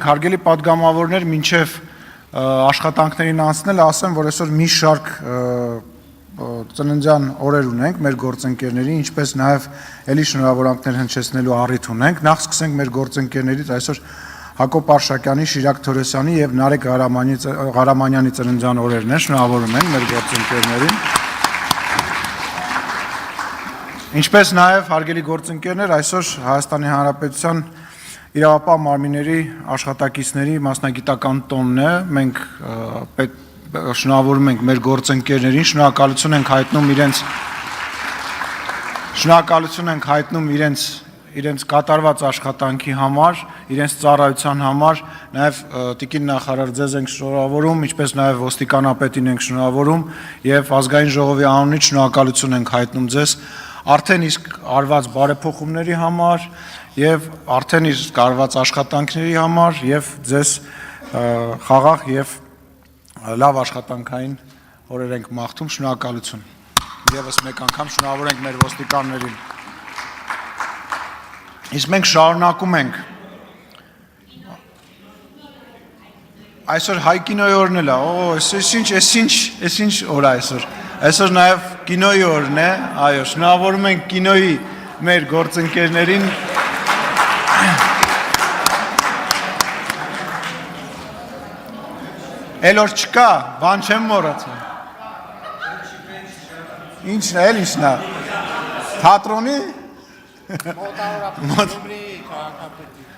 հարգելի պատգամավորներ, մինչև աշխատանքներին անցնել, ասեմ, որ այսօր մի շարք ծննդյան օրեր ունենք մեր գործընկերների, ինչպես նաև էլի շնորհավորանքներ հնչեցնելու առիթ ունենք։ Նախ սկսենք մեր գործընկերներից այսօր Հակոբ Արշակյանի, Շիրակ Թորոսյանի եւ Նարեկ Ղարամանյանի ծննդյան օրերն են, շնորհավորում ենք մեր գործընկերներին։ Ինչպես նաև հարգելի գործընկերներ, այսօր Հայաստանի Հանրապետության իրավապահ մարմինների աշխատակիցների մասնագիտական տոնն է, մենք շնորհավորում ենք մեր գործընկերներին, շնորհակալություն ենք հայտնում իրենց կատարված աշխատանքի համար, իրենց ծառայության համար, նաև տիկին նախարար ձեզ ենք շնորհավորում, ինչպես նաև ոստիկանապետին ենք շնորհավորում եւ ազգային ժողովի անունից շնորհակալություն ենք հայտնում ձեզ արդեն իսկ արված բարեփոխումների համար եւ արդեն իսկ արված աշխատանքների համար եւ ձեզ խաղաղ եւ լավ աշխատանքային օրեր ենք մաղթում, շնորհակալություն։ Եվս մեկ անգամ շնորհավորենք մեր ոստիկաններին։ Իսկ մենք շարունակում ենք։ Այսօր հայ կինոյի օրն էլ է, այս ինչ օր է այսօր։ Այսօր նաև կինոյի օրն է, այո, շնորհավորում ենք կինոյի մեր գործընկերներին։ Էլ որ չկա, բան չեմ մոռացել։ Ինչն է։ Թատրոնի։